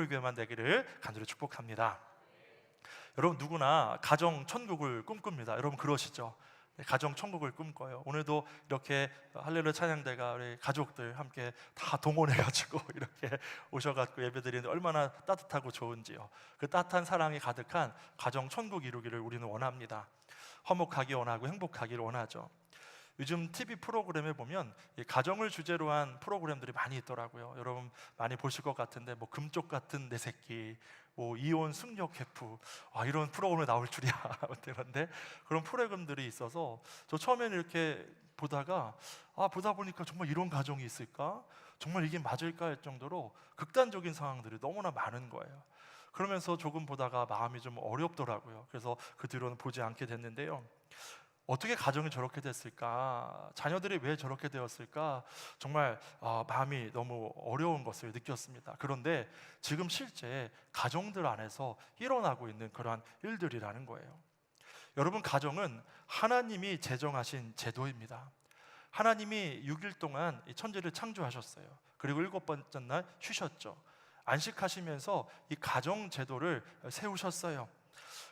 교회만 되기를 간절히 축복합니다. 여러분 누구나 가정 천국을 꿈꿉니다. 여러분 그러시죠? 네, 가정 천국을 꿈꿔요. 오늘도 이렇게 할렐루야 찬양대가 우리 가족들 함께 다 동원해가지고 이렇게 오셔가지고 예배드리는데 얼마나 따뜻하고 좋은지요. 그 따뜻한 사랑이 가득한 가정 천국 이루기를 우리는 원합니다. 화목하기 원하고 행복하기를 원하죠. 요즘 TV 프로그램에 보면 이 가정을 주제로 한 프로그램들이 많이 있더라고요. 여러분 많이 보실 것 같은데 뭐 금쪽 같은 내 새끼, 뭐 이혼 승력 회프, 이런 프로그램에 나올 줄이야. 그런데 그런 프로그램들이 있어서 저 처음에는 이렇게 보다가 보다 보니까 정말 이런 가정이 있을까? 정말 이게 맞을까 할 정도로 극단적인 상황들이 너무나 많은 거예요. 그러면서 조금 보다가 마음이 좀 어렵더라고요. 그래서 그 뒤로는 보지 않게 됐는데요. 어떻게 가정이 저렇게 됐을까? 자녀들이 왜 저렇게 되었을까? 정말 마음이 너무 어려운 것을 느꼈습니다. 그런데 지금 실제 가정들 안에서 일어나고 있는 그러한 일들이라는 거예요. 여러분, 가정은 하나님이 제정하신 제도입니다. 하나님이 6일 동안 이 천지를 창조하셨어요. 그리고 7번째 날 쉬셨죠. 안식하시면서 이 가정 제도를 세우셨어요.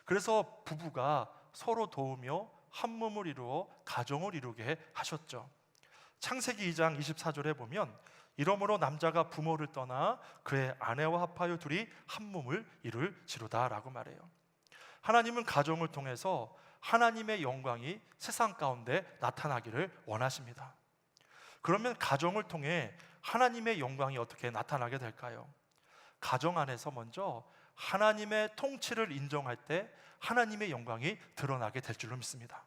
그래서 부부가 서로 도우며 한 몸을 이루어 가정을 이루게 하셨죠. 창세기 2장 24절에 보면 이러므로 남자가 부모를 떠나 그의 아내와 합하여 둘이 한 몸을 이룰지로다 라고 말해요. 하나님은 가정을 통해서 하나님의 영광이 세상 가운데 나타나기를 원하십니다. 그러면 가정을 통해 하나님의 영광이 어떻게 나타나게 될까요? 가정 안에서 먼저 하나님의 통치를 인정할 때 하나님의 영광이 드러나게 될 줄로 믿습니다.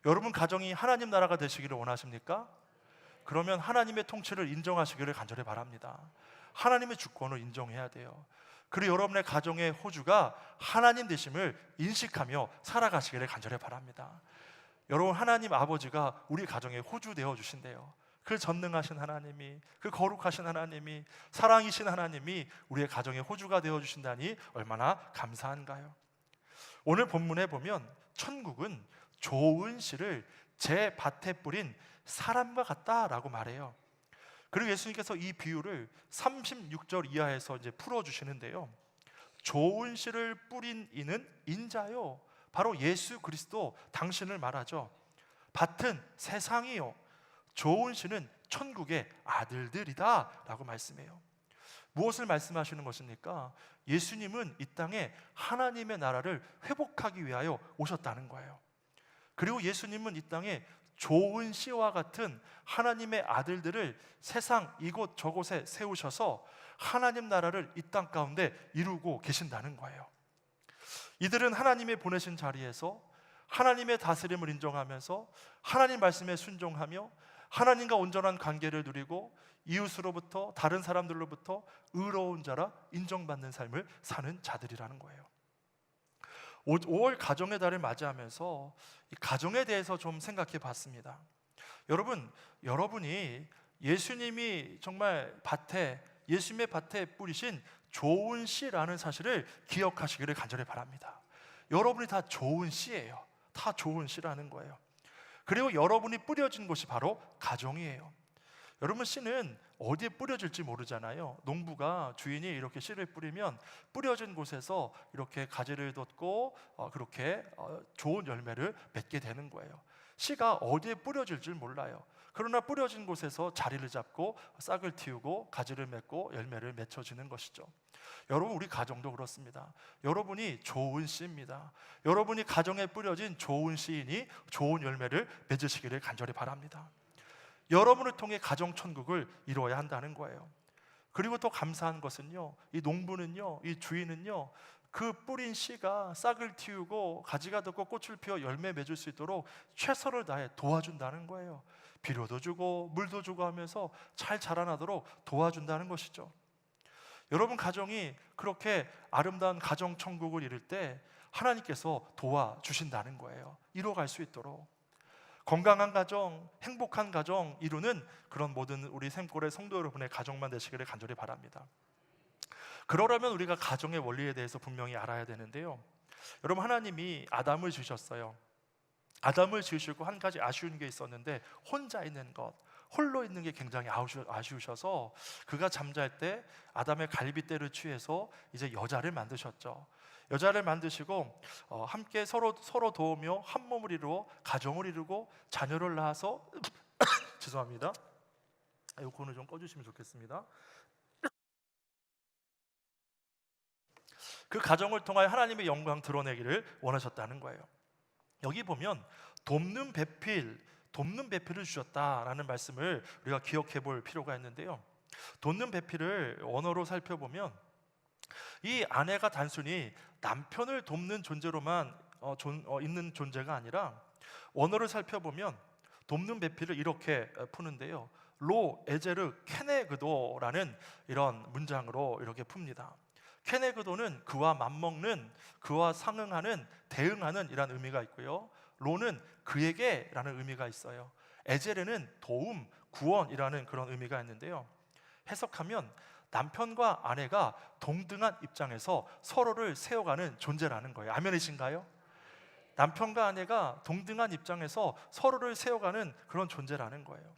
여러분 가정이 하나님 나라가 되시기를 원하십니까? 그러면 하나님의 통치를 인정하시기를 간절히 바랍니다. 하나님의 주권을 인정해야 돼요. 그리고 여러분의 가정의 호주가 하나님 되심을 인식하며 살아가시기를 간절히 바랍니다. 여러분 하나님 아버지가 우리 가정의 호주 되어 주신대요. 그 전능하신 하나님이, 그 거룩하신 하나님이, 사랑이신 하나님이 우리의 가정의 호주가 되어 주신다니 얼마나 감사한가요? 오늘 본문에 보면 천국은 좋은 씨를 제 밭에 뿌린 사람과 같다라고 말해요. 그리고 예수님께서 이 비유를 36절 이하에서 이제 풀어주시는데요. 좋은 씨를 뿌린 이는 인자요, 바로 예수 그리스도 당신을 말하죠. 밭은 세상이요, 좋은 씨는 천국의 아들들이다 라고 말씀해요. 무엇을 말씀하시는 것입니까? 예수님은 이 땅에 하나님의 나라를 회복하기 위하여 오셨다는 거예요. 그리고 예수님은 이 땅에 좋은 씨와 같은 하나님의 아들들을 세상 이곳 저곳에 세우셔서 하나님 나라를 이 땅 가운데 이루고 계신다는 거예요. 이들은 하나님의 보내신 자리에서 하나님의 다스림을 인정하면서 하나님 말씀에 순종하며 하나님과 온전한 관계를 누리고 이웃으로부터, 다른 사람들로부터 의로운 자라 인정받는 삶을 사는 자들이라는 거예요. 5월 가정의 달을 맞이하면서 이 가정에 대해서 좀 생각해 봤습니다. 여러분이 예수님이 정말 예수님의 밭에 뿌리신 좋은 씨라는 사실을 기억하시기를 간절히 바랍니다. 여러분이 다 좋은 씨예요. 다 좋은 씨라는 거예요. 그리고 여러분이 뿌려진 곳이 바로 가정이에요. 여러분, 씨는 어디에 뿌려질지 모르잖아요. 농부가 주인이 이렇게 씨를 뿌리면 뿌려진 곳에서 이렇게 가지를 돋고 그렇게 좋은 열매를 맺게 되는 거예요. 씨가 어디에 뿌려질지 몰라요. 그러나 뿌려진 곳에서 자리를 잡고 싹을 틔우고 가지를 맺고 열매를 맺혀지는 것이죠. 여러분, 우리 가정도 그렇습니다. 여러분이 좋은 씨입니다. 여러분이 가정에 뿌려진 좋은 씨이니 좋은 열매를 맺으시기를 간절히 바랍니다. 여러분을 통해 가정 천국을 이루어야 한다는 거예요. 그리고 더 감사한 것은요, 이 농부는요, 이 주인은요, 그 뿌린 씨가 싹을 틔우고 가지가 돋고 꽃을 피워 열매 맺을 수 있도록 최선을 다해 도와준다는 거예요. 비료도 주고 물도 주고 하면서 잘 자라나도록 도와준다는 것이죠. 여러분 가정이 그렇게 아름다운 가정 천국을 이룰 때 하나님께서 도와주신다는 거예요. 이루어갈 수 있도록. 건강한 가정, 행복한 가정 이루는 그런 모든 우리 샘골의 성도 여러분의 가정만 되시기를 간절히 바랍니다. 그러려면 우리가 가정의 원리에 대해서 분명히 알아야 되는데요. 여러분, 하나님이 아담을 지으셨어요. 아담을 지으시고 한 가지 아쉬운 게 있었는데 혼자 있는 것, 홀로 있는 게 굉장히 아쉬우셔서 그가 잠잘 때 아담의 갈빗대를 취해서 이제 여자를 만드셨죠. 여자를 만드시고 함께 서로 도우며 한 몸을 이루어 가정을 이루고 자녀를 낳아서 죄송합니다. 에어컨을 좀 꺼주시면 좋겠습니다. 그 가정을 통하여 하나님의 영광 드러내기를 원하셨다는 거예요. 여기 보면 돕는 배필을 주셨다라는 말씀을 우리가 기억해 볼 필요가 있는데요. 돕는 배필을 원어로 살펴보면 이 아내가 단순히 남편을 돕는 존재로만 있는 존재가 아니라 원어를 살펴보면 돕는 배필을 이렇게 푸는데요. 로 에제르 케네그도라는 이런 문장으로 이렇게 풉니다. 케네그도는 그와 맞먹는, 그와 상응하는, 대응하는 이란 의미가 있고요. 로는 그에게라는 의미가 있어요. 에제르는 도움, 구원이라는 그런 의미가 있는데요. 해석하면 남편과 아내가 동등한 입장에서 서로를 세워가는 존재라는 거예요. 아멘이신가요? 남편과 아내가 동등한 입장에서 서로를 세워가는 그런 존재라는 거예요.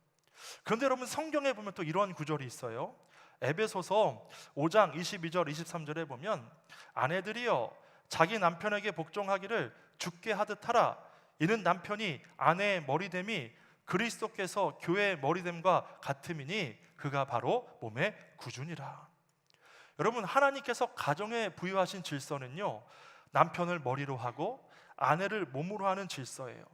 그런데 여러분, 성경에 보면 또 이런 구절이 있어요. 에베소서 5장 22절 23절에 보면 아내들이여 자기 남편에게 복종하기를 주께 하듯 하라. 이는 남편이 아내의 머리됨이 그리스도께서 교회의 머리됨과 같음이니 그가 바로 몸의 구주니라. 여러분, 하나님께서 가정에 부여하신 질서는요, 남편을 머리로 하고 아내를 몸으로 하는 질서예요.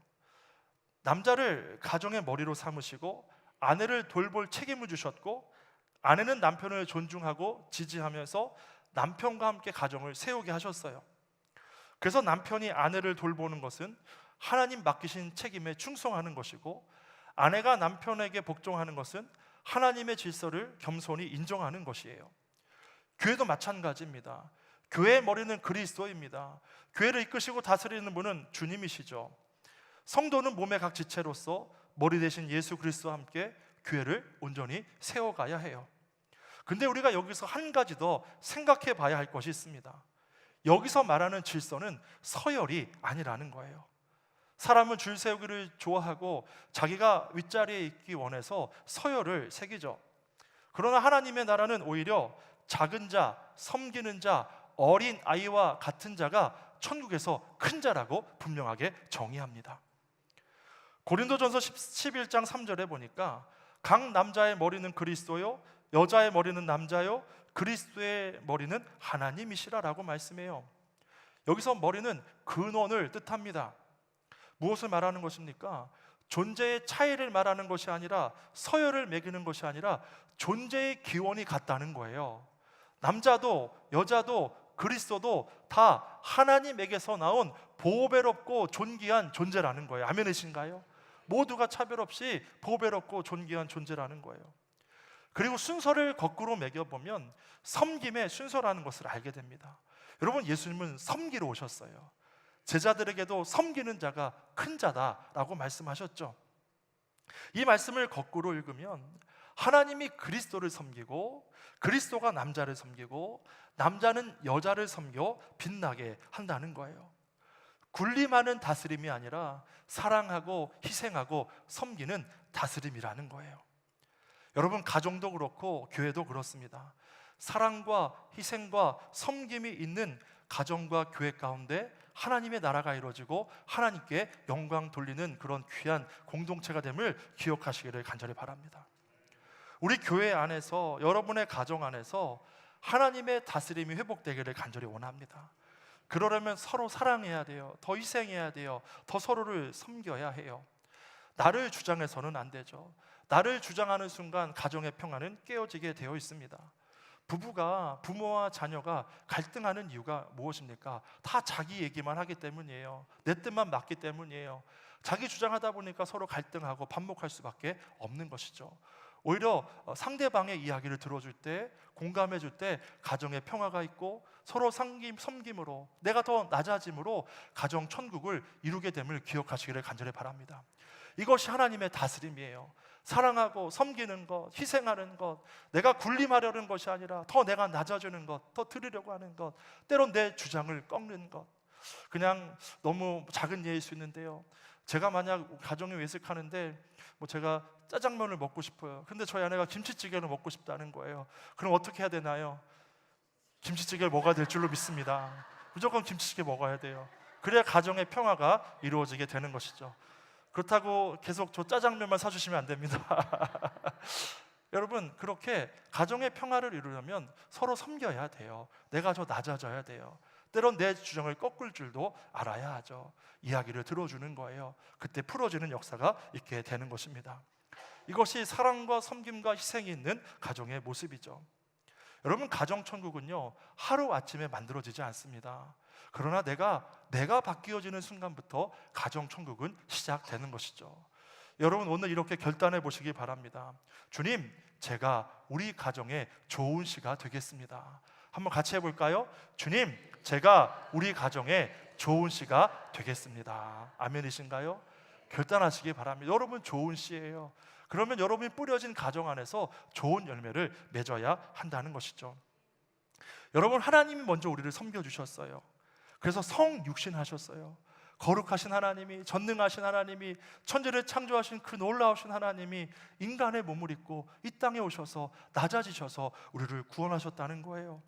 남자를 가정의 머리로 삼으시고 아내를 돌볼 책임을 주셨고, 아내는 남편을 존중하고 지지하면서 남편과 함께 가정을 세우게 하셨어요. 그래서 남편이 아내를 돌보는 것은 하나님 맡기신 책임에 충성하는 것이고, 아내가 남편에게 복종하는 것은 하나님의 질서를 겸손히 인정하는 것이에요. 교회도 마찬가지입니다. 교회의 머리는 그리스도입니다. 교회를 이끄시고 다스리는 분은 주님이시죠. 성도는 몸의 각 지체로서 머리 대신 예수 그리스도와 함께 교회를 온전히 세워가야 해요. 근데 우리가 여기서 한 가지 더 생각해 봐야 할 것이 있습니다. 여기서 말하는 질서는 서열이 아니라는 거예요. 사람은 줄 세우기를 좋아하고 자기가 윗자리에 있기 원해서 서열을 새기죠. 그러나 하나님의 나라는 오히려 작은 자, 섬기는 자, 어린 아이와 같은 자가 천국에서 큰 자라고 분명하게 정의합니다. 고린도전서 11장 3절에 보니까 각 남자의 머리는 그리스도요, 여자의 머리는 남자요, 그리스도의 머리는 하나님이시라라고 말씀해요. 여기서 머리는 근원을 뜻합니다. 무엇을 말하는 것입니까? 존재의 차이를 말하는 것이 아니라, 서열을 매기는 것이 아니라 존재의 기원이 같다는 거예요. 남자도 여자도 그리스도도 다 하나님에게서 나온 보배롭고 존귀한 존재라는 거예요. 아멘이신가요? 모두가 차별 없이 보배롭고 존귀한 존재라는 거예요. 그리고 순서를 거꾸로 매겨보면 섬김의 순서라는 것을 알게 됩니다. 여러분, 예수님은 섬기러 오셨어요. 제자들에게도 섬기는 자가 큰 자다라고 말씀하셨죠. 이 말씀을 거꾸로 읽으면 하나님이 그리스도를 섬기고, 그리스도가 남자를 섬기고, 남자는 여자를 섬겨 빛나게 한다는 거예요. 군림하는 다스림이 아니라 사랑하고 희생하고 섬기는 다스림이라는 거예요. 여러분, 가정도 그렇고 교회도 그렇습니다. 사랑과 희생과 섬김이 있는 가정과 교회 가운데 하나님의 나라가 이루어지고 하나님께 영광 돌리는 그런 귀한 공동체가 됨을 기억하시기를 간절히 바랍니다. 우리 교회 안에서, 여러분의 가정 안에서 하나님의 다스림이 회복되기를 간절히 원합니다. 그러려면 서로 사랑해야 돼요. 더 희생해야 돼요. 더 서로를 섬겨야 해요. 나를 주장해서는 안 되죠. 나를 주장하는 순간 가정의 평화는 깨어지게 되어 있습니다. 부부가, 부모와 자녀가 갈등하는 이유가 무엇입니까? 다 자기 얘기만 하기 때문이에요. 내 뜻만 맞기 때문이에요. 자기 주장하다 보니까 서로 갈등하고 반목할 수밖에 없는 것이죠. 오히려 상대방의 이야기를 들어줄 때, 공감해 줄 때 가정의 평화가 있고 서로 섬김으로, 내가 더 낮아짐으로 가정 천국을 이루게 됨을 기억하시기를 간절히 바랍니다. 이것이 하나님의 다스림이에요. 사랑하고 섬기는 것, 희생하는 것, 내가 군림하려는 것이 아니라 더 내가 낮아지는 것, 더 들으려고 하는 것, 때론 내 주장을 꺾는 것. 그냥 너무 작은 예일 수 있는데요, 제가 만약 가정에 외식하는데 제가 짜장면을 먹고 싶어요. 근데 저희 아내가 김치찌개를 먹고 싶다는 거예요. 그럼 어떻게 해야 되나요? 김치찌개를 먹어야 될 줄로 믿습니다. 무조건 김치찌개 먹어야 돼요. 그래야 가정의 평화가 이루어지게 되는 것이죠. 그렇다고 계속 저 짜장면만 사주시면 안 됩니다. 여러분, 그렇게 가정의 평화를 이루려면 서로 섬겨야 돼요. 내가 저 낮아져야 돼요. 때론 내 주장을 꺾을 줄도 알아야 하죠. 이야기를 들어주는 거예요. 그때 풀어지는 역사가 있게 되는 것입니다. 이것이 사랑과 섬김과 희생이 있는 가정의 모습이죠. 여러분, 가정천국은요 하루아침에 만들어지지 않습니다. 그러나 내가 바뀌어지는 순간부터 가정천국은 시작되는 것이죠. 여러분, 오늘 이렇게 결단해 보시기 바랍니다. 주님, 제가 우리 가정의 좋은 씨가 되겠습니다. 한번 같이 해볼까요? 주님, 제가 우리 가정의 좋은 씨가 되겠습니다. 아멘이신가요? 결단하시기 바랍니다. 여러분 좋은 씨예요. 그러면 여러분이 뿌려진 가정 안에서 좋은 열매를 맺어야 한다는 것이죠. 여러분, 하나님이 먼저 우리를 섬겨주셨어요. 그래서 성육신하셨어요. 거룩하신 하나님이, 전능하신 하나님이, 천지를 창조하신 그 놀라우신 하나님이 인간의 몸을 입고 이 땅에 오셔서 낮아지셔서 우리를 구원하셨다는 거예요.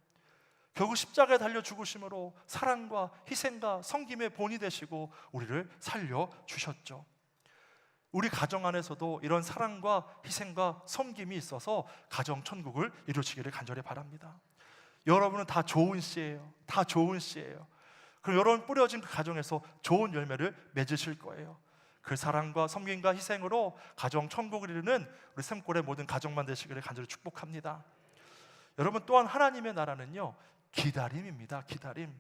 결국 십자가에 달려 죽으심으로 사랑과 희생과 섬김의 본이 되시고 우리를 살려주셨죠. 우리 가정 안에서도 이런 사랑과 희생과 섬김이 있어서 가정 천국을 이루시기를 간절히 바랍니다. 여러분은 다 좋은 씨예요. 다 좋은 씨예요. 그럼 여러분 뿌려진 그 가정에서 좋은 열매를 맺으실 거예요. 그 사랑과 섬김과 희생으로 가정 천국을 이루는 우리 샘골의 모든 가정만 되시기를 간절히 축복합니다. 여러분, 또한 하나님의 나라는요 기다림입니다. 기다림.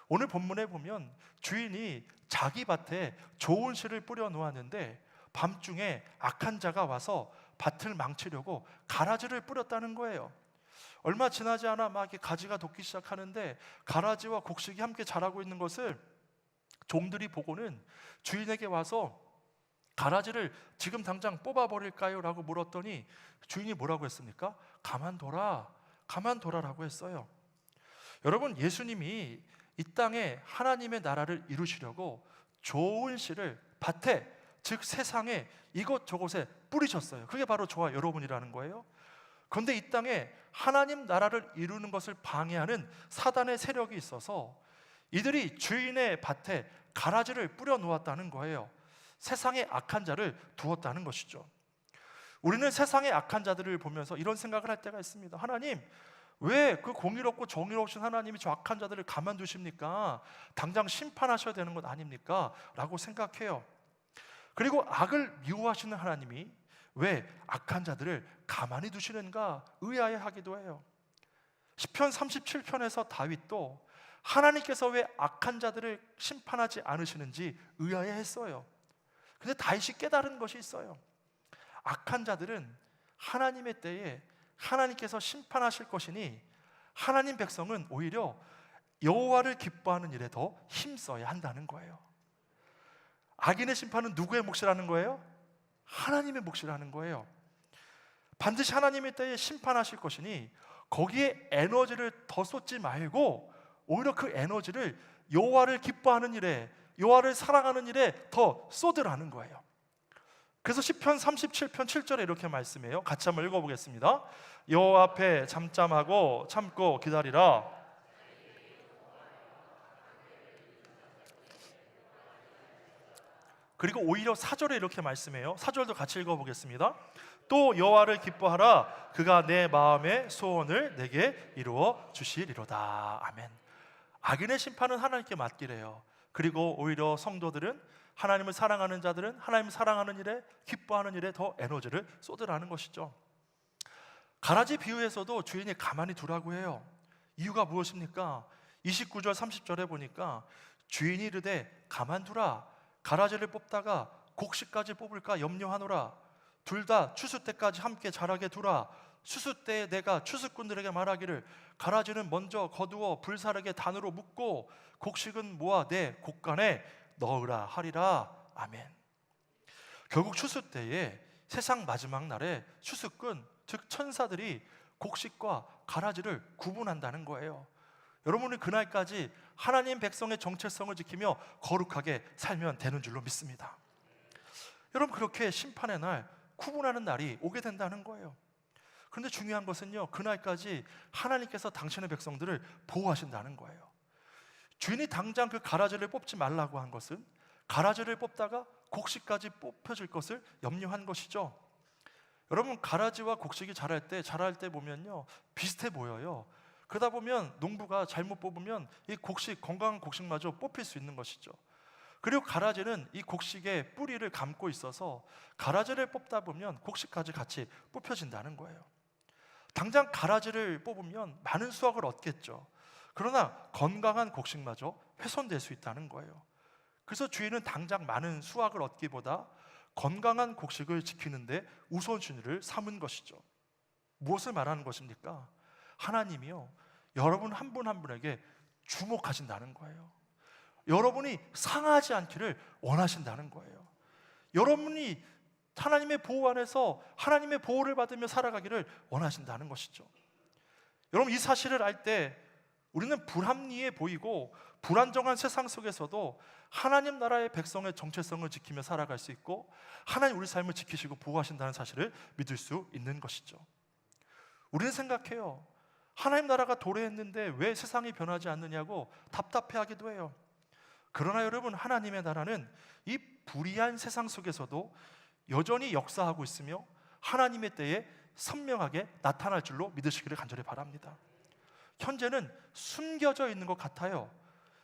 오늘 본문에 보면 주인이 자기 밭에 좋은 씨를 뿌려 놓았는데 밤중에 악한 자가 와서 밭을 망치려고 가라지를 뿌렸다는 거예요. 얼마 지나지 않아 막 이렇게 가지가 돋기 시작하는데 가라지와 곡식이 함께 자라고 있는 것을 종들이 보고는 주인에게 와서 가라지를 지금 당장 뽑아버릴까요? 라고 물었더니 주인이 뭐라고 했습니까? 가만둬라, 가만둬라라고 했어요. 여러분, 예수님이 이 땅에 하나님의 나라를 이루시려고 좋은 씨를 밭에, 즉 세상에 이곳저곳에 뿌리셨어요. 그게 바로 저와 여러분이라는 거예요. 그런데 이 땅에 하나님 나라를 이루는 것을 방해하는 사단의 세력이 있어서 이들이 주인의 밭에 가라지를 뿌려 놓았다는 거예요. 세상에 악한 자를 두었다는 것이죠. 우리는 세상의 악한 자들을 보면서 이런 생각을 할 때가 있습니다. 하나님, 왜 그 공의롭고 정의로우신 하나님이 저 악한 자들을 가만두십니까? 당장 심판하셔야 되는 것 아닙니까? 라고 생각해요. 그리고 악을 미워하시는 하나님이 왜 악한 자들을 가만히 두시는가 의아해하기도 해요. 시편 37편에서 다윗도 하나님께서 왜 악한 자들을 심판하지 않으시는지 의아해했어요. 근데 다윗이 깨달은 것이 있어요. 악한 자들은 하나님의 때에 하나님께서 심판하실 것이니 하나님 백성은 오히려 여호와를 기뻐하는 일에 더 힘써야 한다는 거예요. 악인의 심판은 누구의 몫이라는 거예요? 하나님의 몫이라는 거예요. 반드시 하나님의 때에 심판하실 것이니 거기에 에너지를 더 쏟지 말고 오히려 그 에너지를 여호와를 기뻐하는 일에, 여호와를 사랑하는 일에 더 쏟으라는 거예요. 그래서 시편 37편 7절에 이렇게 말씀해요. 같이 한번 읽어보겠습니다. 여호와 앞에 잠잠하고 참고 기다리라. 그리고 오히려 4절에 이렇게 말씀해요. 4절도 같이 읽어보겠습니다. 또 여호와를 기뻐하라. 그가 내 마음의 소원을 내게 이루어 주시리로다. 아멘. 악인의 심판은 하나님께 맡기래요. 그리고 오히려 성도들은, 하나님을 사랑하는 자들은 하나님을 사랑하는 일에, 기뻐하는 일에 더 에너지를 쏟으라는 것이죠. 가라지 비유에서도 주인이 가만히 두라고 해요. 이유가 무엇입니까? 29절 30절에 보니까 주인이 이르되 가만두라. 가라지를 뽑다가 곡식까지 뽑을까 염려하노라. 둘 다 추수 때까지 함께 자라게 두라. 추수 때에 내가 추수꾼들에게 말하기를 가라지는 먼저 거두어 불사르게 단으로 묶고 곡식은 모아 내 곡간에 넣으라 하리라. 아멘. 결국 추수 때에 세상 마지막 날에 추수꾼, 즉 천사들이 곡식과 가라지를 구분한다는 거예요. 여러분은 그날까지 하나님 백성의 정체성을 지키며 거룩하게 살면 되는 줄로 믿습니다. 여러분, 그렇게 심판의 날, 구분하는 날이 오게 된다는 거예요. 그런데 중요한 것은요, 그날까지 하나님께서 당신의 백성들을 보호하신다는 거예요. 주인이 당장 그 가라지를 뽑지 말라고 한 것은 가라지를 뽑다가 곡식까지 뽑혀질 것을 염려한 것이죠. 여러분, 가라지와 곡식이 자랄 때 보면요, 비슷해 보여요. 그러다 보면 농부가 잘못 뽑으면 이 곡식, 건강한 곡식마저 뽑힐 수 있는 것이죠. 그리고 가라지는 이 곡식의 뿌리를 감고 있어서 가라지를 뽑다 보면 곡식까지 같이 뽑혀진다는 거예요. 당장 가라지를 뽑으면 많은 수확을 얻겠죠. 그러나 건강한 곡식마저 훼손될 수 있다는 거예요. 그래서 주인은 당장 많은 수확을 얻기보다 건강한 곡식을 지키는데 우선순위를 삼은 것이죠. 무엇을 말하는 것입니까? 하나님이요, 여러분 한 분 한 분에게 주목하신다는 거예요. 여러분이 상하지 않기를 원하신다는 거예요. 여러분이 하나님의 보호 안에서 하나님의 보호를 받으며 살아가기를 원하신다는 것이죠. 여러분, 이 사실을 알 때 우리는 불합리해 보이고 불안정한 세상 속에서도 하나님 나라의 백성의 정체성을 지키며 살아갈 수 있고 하나님 우리 삶을 지키시고 보호하신다는 사실을 믿을 수 있는 것이죠. 우리는 생각해요, 하나님 나라가 도래했는데 왜 세상이 변하지 않느냐고 답답해하기도 해요. 그러나 여러분, 하나님의 나라는 이 불의한 세상 속에서도 여전히 역사하고 있으며 하나님의 때에 선명하게 나타날 줄로 믿으시기를 간절히 바랍니다. 현재는 숨겨져 있는 것 같아요.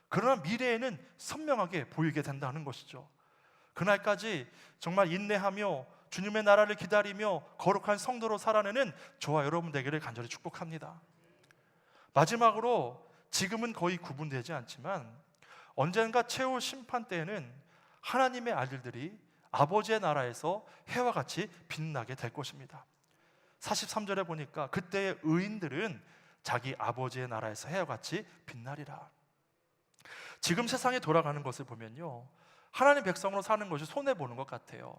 그러나 미래에는 선명하게 보이게 된다는 것이죠. 그날까지 정말 인내하며 주님의 나라를 기다리며 거룩한 성도로 살아내는 저와 여러분 되기를 간절히 축복합니다. 마지막으로, 지금은 거의 구분되지 않지만 언젠가 최후 심판 때에는 하나님의 아들들이 아버지의 나라에서 해와 같이 빛나게 될 것입니다. 43절에 보니까 그때의 의인들은 자기 아버지의 나라에서 해와 같이 빛나리라. 지금 세상에 돌아가는 것을 보면요, 하나님 백성으로 사는 것이 손해보는 것 같아요.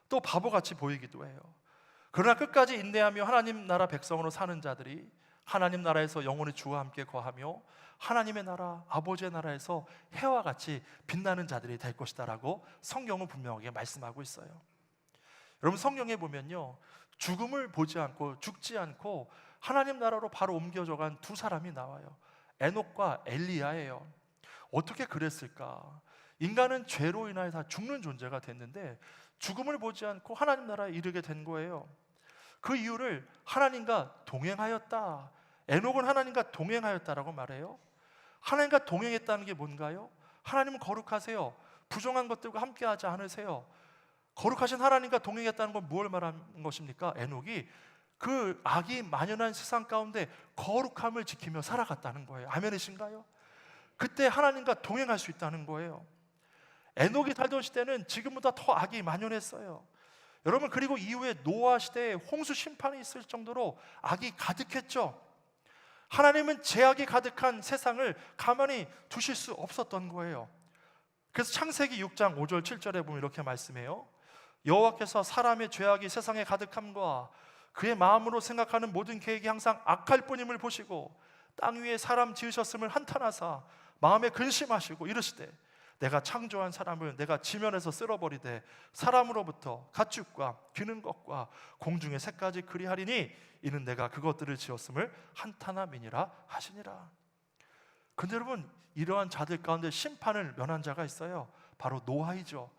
또 바보같이 보이기도 해요. 그러나 끝까지 인내하며 하나님 나라 백성으로 사는 자들이 하나님 나라에서 영원히 주와 함께 거하며 하나님의 나라, 아버지의 나라에서 해와 같이 빛나는 자들이 될 것이다 라고 성경은 분명하게 말씀하고 있어요. 여러분, 성경에 보면요, 죽음을 보지 않고 죽지 않고 하나님 나라로 바로 옮겨져 간 두 사람이 나와요. 에녹과 엘리야예요. 어떻게 그랬을까? 인간은 죄로 인하여 다 죽는 존재가 됐는데 죽음을 보지 않고 하나님 나라에 이르게 된 거예요. 그 이유를 하나님과 동행하였다. 에녹은 하나님과 동행하였다라고 말해요. 하나님과 동행했다는 게 뭔가요? 하나님은 거룩하세요. 부정한 것들과 함께하지 않으세요. 거룩하신 하나님과 동행했다는 건 무엇을 말하는 것입니까? 에녹이 그 악이 만연한 세상 가운데 거룩함을 지키며 살아갔다는 거예요. 아멘이신가요? 그때 하나님과 동행할 수 있다는 거예요. 에녹이 살던 시대는 지금보다 더 악이 만연했어요. 여러분, 그리고 이후에 노아 시대에 홍수 심판이 있을 정도로 악이 가득했죠. 하나님은 죄악이 가득한 세상을 가만히 두실 수 없었던 거예요. 그래서 창세기 6장 5절 7절에 보면 이렇게 말씀해요. 여호와께서 사람의 죄악이 세상에 가득함과 그의 마음으로 생각하는 모든 계획이 항상 악할 뿐임을 보시고 땅 위에 사람 지으셨음을 한탄하사 마음에 근심하시고 이르시되 내가 창조한 사람을 내가 지면에서 쓸어버리되 사람으로부터 가축과 기는 것과 공중의 새까지 그리하리니 이는 내가 그것들을 지었음을 한탄함이니라 하시니라. 근데 여러분, 이러한 자들 가운데 심판을 면한 자가 있어요. 바로 노아이죠.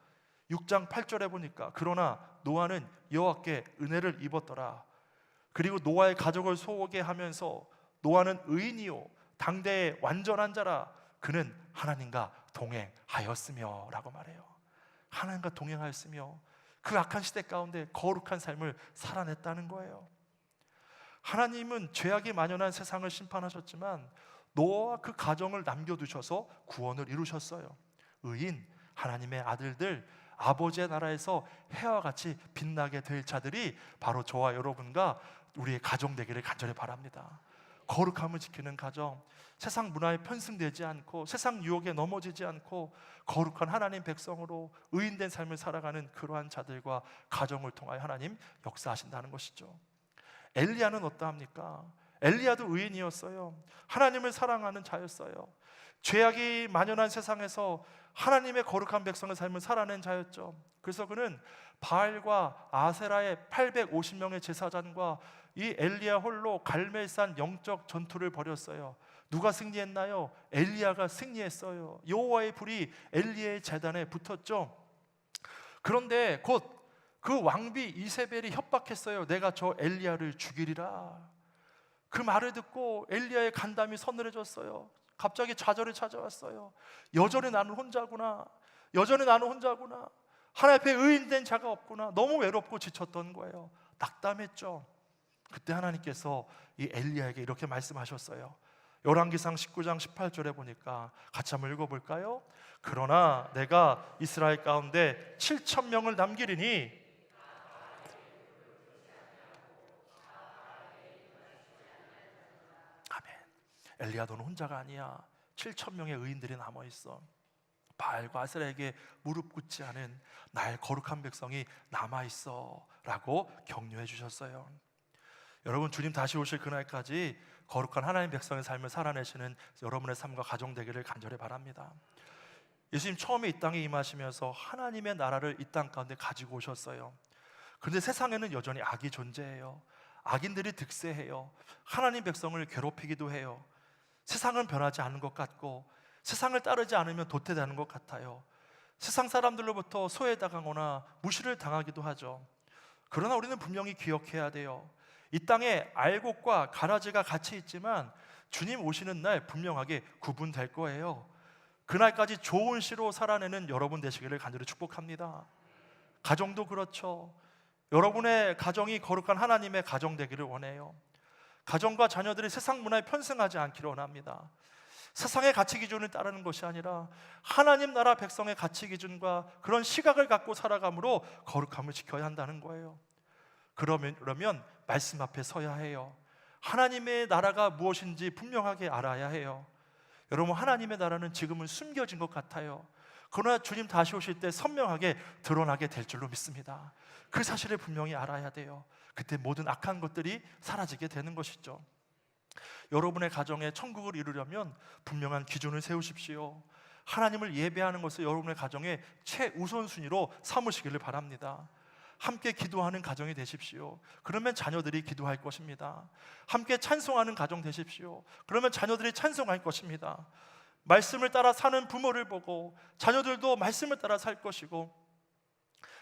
6장 8절에 보니까 그러나 노아는 여호와께 은혜를 입었더라. 그리고 노아의 가족을 소개 하면서 노아는 의인이요 당대의 완전한 자라. 그는 하나님과 동행하였으며 라고 말해요. 하나님과 동행하였으며 그 악한 시대 가운데 거룩한 삶을 살아냈다는 거예요. 하나님은 죄악이 만연한 세상을 심판하셨지만 노아와 그 가정을 남겨두셔서 구원을 이루셨어요. 의인, 하나님의 아들들, 아버지의 나라에서 해와 같이 빛나게 될 자들이 바로 저와 여러분과 우리의 가정 되기를 간절히 바랍니다. 거룩함을 지키는 가정, 세상 문화에 편승되지 않고 세상 유혹에 넘어지지 않고 거룩한 하나님 백성으로 의인된 삶을 살아가는 그러한 자들과 가정을 통하여 하나님 역사하신다는 것이죠. 엘리야는 어떠합니까? 엘리야도 의인이었어요. 하나님을 사랑하는 자였어요. 죄악이 만연한 세상에서 하나님의 거룩한 백성의 삶을 살아낸 자였죠. 그래서 그는 바알과 아세라의 850명의 제사장과 이 엘리야 홀로 갈멜산 영적 전투를 벌였어요. 누가 승리했나요? 엘리야가 승리했어요. 여호와의 불이 엘리야의 제단에 붙었죠. 그런데 곧 그 왕비 이세벨이 협박했어요. 내가 저 엘리야를 죽이리라. 그 말을 듣고 엘리야의 간담이 서늘해졌어요. 갑자기 좌절이 찾아왔어요. 여전히 나는 혼자구나. 여전히 나는 혼자구나. 하나님 앞에 의인된 자가 없구나. 너무 외롭고 지쳤던 거예요. 낙담했죠. 그때 하나님께서 이 엘리야에게 이렇게 말씀하셨어요. 열왕기상 19장 18절에 보니까 같이 한번 읽어볼까요? 그러나 내가 이스라엘 가운데 7,000명을 남기리니 아멘. 엘리야 너는 혼자가 아니야. 7,000명의 의인들이 남아있어. 바알과 아세라에게 무릎 꿇지 않은 나의 거룩한 백성이 남아있어 라고 격려해 주셨어요. 여러분, 주님 다시 오실 그날까지 거룩한 하나님 백성의 삶을 살아내시는 여러분의 삶과 가정 되기를 간절히 바랍니다. 예수님 처음에 이 땅에 임하시면서 하나님의 나라를 이 땅 가운데 가지고 오셨어요. 그런데 세상에는 여전히 악이 존재해요. 악인들이 득세해요. 하나님 백성을 괴롭히기도 해요. 세상은 변하지 않은 것 같고 세상을 따르지 않으면 도태되는 것 같아요. 세상 사람들로부터 소외당하거나 무시를 당하기도 하죠. 그러나 우리는 분명히 기억해야 돼요. 이 땅에 알곡과 가라지가 같이 있지만 주님 오시는 날 분명하게 구분될 거예요. 그날까지 좋은 씨로 살아내는 여러분 되시기를 간절히 축복합니다. 가정도 그렇죠. 여러분의 가정이 거룩한 하나님의 가정 되기를 원해요. 가정과 자녀들이 세상 문화에 편승하지 않기를 원합니다. 세상의 가치 기준을 따르는 것이 아니라 하나님 나라 백성의 가치 기준과 그런 시각을 갖고 살아감으로 거룩함을 지켜야 한다는 거예요. 그러면 말씀 앞에 서야 해요. 하나님의 나라가 무엇인지 분명하게 알아야 해요. 여러분, 하나님의 나라는 지금은 숨겨진 것 같아요. 그러나 주님 다시 오실 때 선명하게 드러나게 될 줄로 믿습니다. 그 사실을 분명히 알아야 돼요. 그때 모든 악한 것들이 사라지게 되는 것이죠. 여러분의 가정에 천국을 이루려면 분명한 기준을 세우십시오. 하나님을 예배하는 것을 여러분의 가정의 최우선순위로 삼으시기를 바랍니다. 함께 기도하는 가정이 되십시오. 그러면 자녀들이 기도할 것입니다. 함께 찬송하는 가정 되십시오. 그러면 자녀들이 찬송할 것입니다. 말씀을 따라 사는 부모를 보고 자녀들도 말씀을 따라 살 것이고,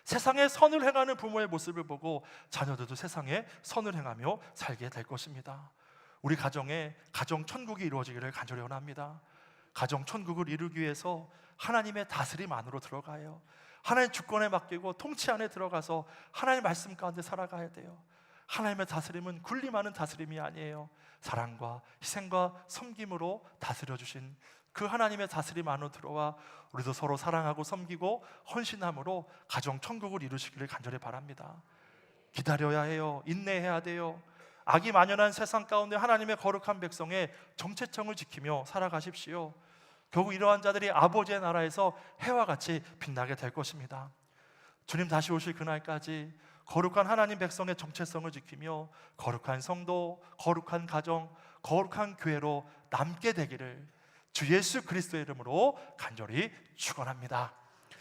세상에 선을 행하는 부모의 모습을 보고 자녀들도 세상에 선을 행하며 살게 될 것입니다. 우리 가정에 가정 천국이 이루어지기를 간절히 원합니다. 가정 천국을 이루기 위해서 하나님의 다스림 안으로 들어가요. 하나님 주권에 맡기고 통치 안에 들어가서 하나님의 말씀 가운데 살아가야 돼요. 하나님의 다스림은 군림하는 다스림이 아니에요. 사랑과 희생과 섬김으로 다스려 주신 그 하나님의 다스림 안으로 들어와 우리도 서로 사랑하고 섬기고 헌신함으로 가정 천국을 이루시기를 간절히 바랍니다. 기다려야 해요. 인내해야 돼요. 악이 만연한 세상 가운데 하나님의 거룩한 백성의 정체성을 지키며 살아가십시오. 결국 이러한 자들이 아버지의 나라에서 해와 같이 빛나게 될 것입니다. 주님 다시 오실 그날까지 거룩한 하나님 백성의 정체성을 지키며 거룩한 성도, 거룩한 가정, 거룩한 교회로 남게 되기를 주 예수 그리스도의 이름으로 간절히 축원합니다.